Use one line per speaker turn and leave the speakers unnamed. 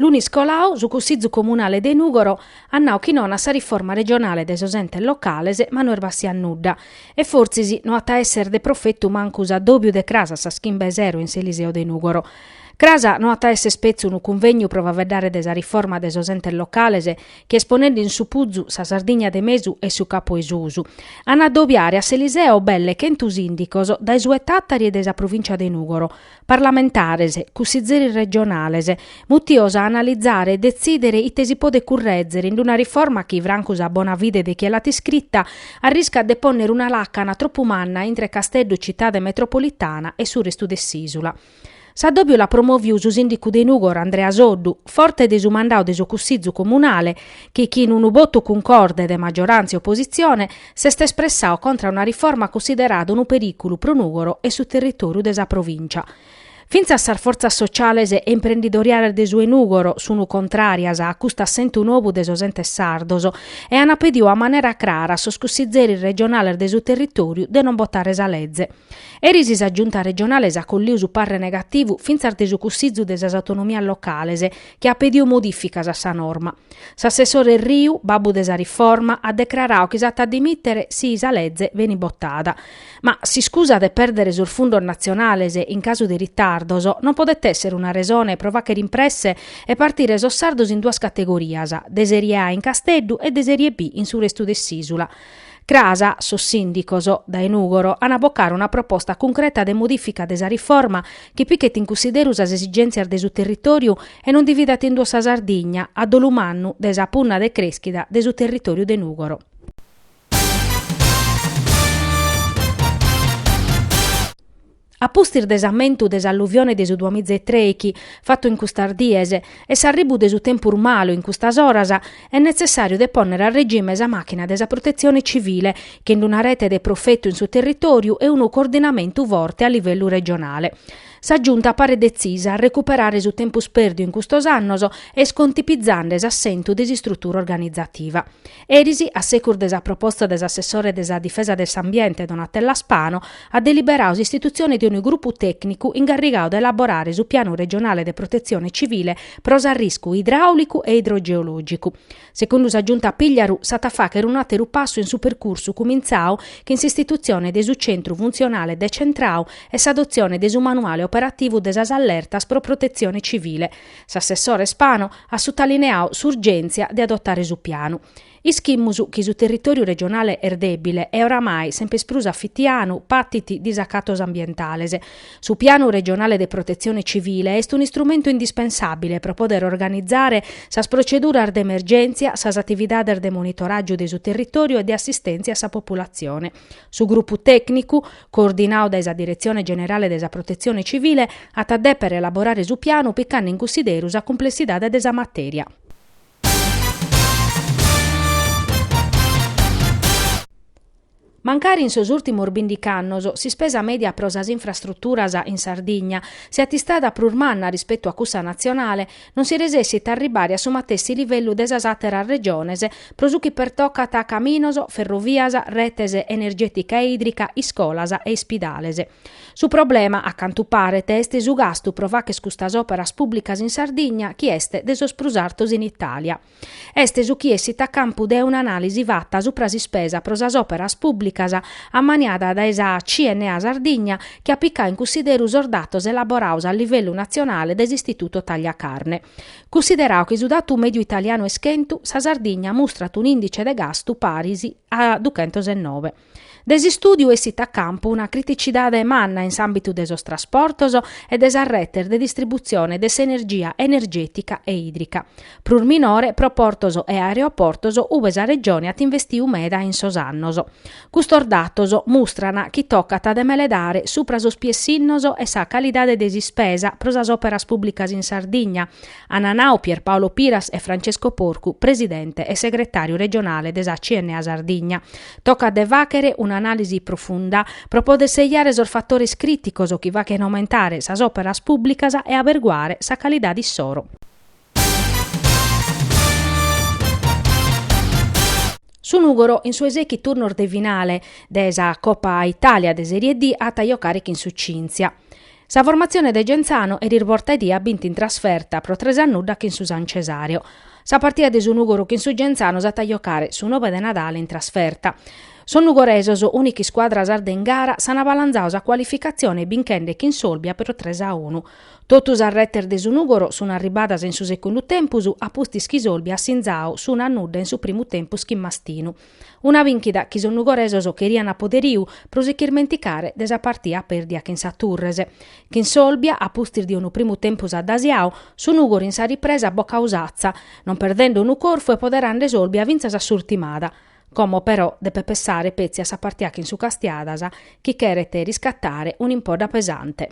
L'Unis Colau, su Consiglio Comunale de Nugoro, annau chi non a sa riforma regionale de sosente localese, ma non erbassi annudda. E forzi non a essere de profetto mancus a dobbio de crasa sa schimbe zero in Seliseo de Nugoro. Crasa non a essere spezzo un convegno prova a vedere desa riforma de sosente localese che esponendo in su Puzzu sa Sardegna de Mesu e su Capo Esusu. Anna addobbiare a Seliseo belle che entusindicoso dai sue tattari e desa provincia de Nugoro, parlamentarese, cussizzeri regionalese, muttiosa a analizzare e decidere i tesi pode currezzere in una riforma che Vrancus a bona vide de chi è lati scritta arrisca a deponere una laccana troppo manna entre Castello città de metropolitana e su restu de Sisula. S'addobbio la promoviu su sindicu de Nugoro Andrea Soddu, forte de su mandau de su cussizzu comunale, che chi in un voto concorde de maggioranza e opposizione s'est espressao contra una riforma considerata un pericolo pro Nugoro e su territorio desa provincia. Finza a sar forza sociales e imprenditoriale de su Nugoro sono contrarias a custa assento nuovo de sosente sardoso e hanno pediu a manera clara a soscussizzeri regionale de su territorio de non votare sa legge. Erisi sa giunta regionale sa colliu su parre negativo finza de su cussizzu de sa autonomia localese che ha pediu modificas a sa norma. S'assessore Riu, babbu de sa riforma, ha declarau che sa dimittere si sa legge veni bottata. Ma si scusa de perdere sul fondo nazionale in caso di ritardo non potete essere una resone provacere impresse e partire sossardos in due categorias, de serie A in Casteddu e de serie B in su restu de Sisula. Crasa, sindicoso da Nugoro, hanno abboccare una proposta concreta de modifica de sa riforma che pichet in consideru as esigenze de su territorio e non dividate in due sa Sardegna, a dolumannu de sa punna de creschida de su territorio de Nugoro. A pustir desammentu des'alluvione de su 2003 fatto in custardiese e s'arribu de su tempur malo in custas oras è necessario deponere a regime sa macchina de sa protezione civile che in una rete de profetto in su territorio e un coordinamento forte a livello regionale. Sa giunta pare decisa a recuperare su tempus perdio in custos annos e scontipizzando assentu de struttura organizzativa. Erisi, a secur de sa proposta dell'assessore de sa difesa del s'ambiente Donatella Spano, ha deliberato l'istituzione di un gruppo tecnico ingarrigato a elaborare su piano regionale de protezione civile prosa a rischio idraulico e idrogeologico. Secondo sa giunta Pigliaru, s'ata fa che era un altro passo in su percorso cominzao che in s'istituzione de su centro funzionale decentrao e s'adozione de su manuale operativo de sas allertas pro protezione civile. S'assessore Spano ha sottolineato l'urgenza di adottare su piano. Ischimmusu chi su territorio regionale erdebile e oramai sempre sprusa affittianu pattiti disaccatos ambientalese. Su piano regionale de protezione civile est un strumento indispensabile per poter organizzare sas proceduras de emergenza, sas attividades de monitoraggio de su territorio e de assistenza a sa popolazione. Su gruppo tecnico, coordinato da esa Direzione Generale de sa Protezione Civile, attadè per elaborare su piano piccando in consideru sa complessità de sa materia. Mancare in sos ultimos orbindicannos si spesa media pro sas infrastrutturas in Sardegna, si attistada prurmanna rispetto a cussa nazionale, non si resessit arribare a su matessi livello de sas atteras regiones, pro su chi pertoccata caminos, ferrovias, retes energetica e idrica, iscolas e ispidalese. Su problema, a cantu parete, est su gastu pro vaches custas operas pubblicas in Sardegna, chi est de sos prusartos in Italia. Est su chi essit a campu de un'analisi fatta su prasi spesa pro sas operas pubblicas ammaniada da esa CNA Sardegna che appicca in consideru sordatos elaboraus a livello nazionale dell'Istituto Tagliacarne. Considerau che su dato medio italiano eschentu, sa Sardegna mostrat un indice de gastu parisi a 209. Desi studio essit a campo una criticitade manna in s'ambitu de sos trasportos e des arreter de distribuzione de s'energia energetica e idrica. Prur minore proportos e aeroportos uve sa regione at investiu meda in sos annos. Custor datos mostrana chi toccat de meledare supra sos piessinnos e sa calidade desi spesa pro sas operas pubblicas in Sardegna. Ananau Pierpaolo Piras e Francesco Porcu, presidente e segretario regionale desa CNA Sardegna. Tocca de vachere un'analisi profunda pro poder segliare sos fattori criticos chi va che aumentare sas operas pubblicas e averguare sa calidad di soro. Su Nugoro, in su esechi turno de finale desa Coppa Italia de Serie D, a taio carichi in su Cinzia. Sa formazione de Genzano e riportati ha vinto in trasferta pro 3-0 che in su San Cesario. Sa partita de su Nugoro che in su Genzano sa tagliocare su 9 de Natale in trasferta. Son nugoresos, unici squadra sarda in gara, s'han avalanzaus a qualificazione binchende che in Solbia per 3-1. Totus a retter de su Nugoro sono arribadas in su secondo tempus, a pusti Solbia a Sinzao su una nudda in su primo tempus chi Mastinu. Una vinchida che son nugoresos querian a poderiu, pro si chirmenticare desa partita perdia che in Saturrese. Che in Solbia, a pustir di un primo tempus a Dasiao, su Nugoro in sa ripresa a bocca usazza, non perdendo un corfu e poderande Solbia vinzas a surtimada. Como però de pepessare pezzi a sa partita che in su castiadasa, chi cherete riscattare un po' da pesante.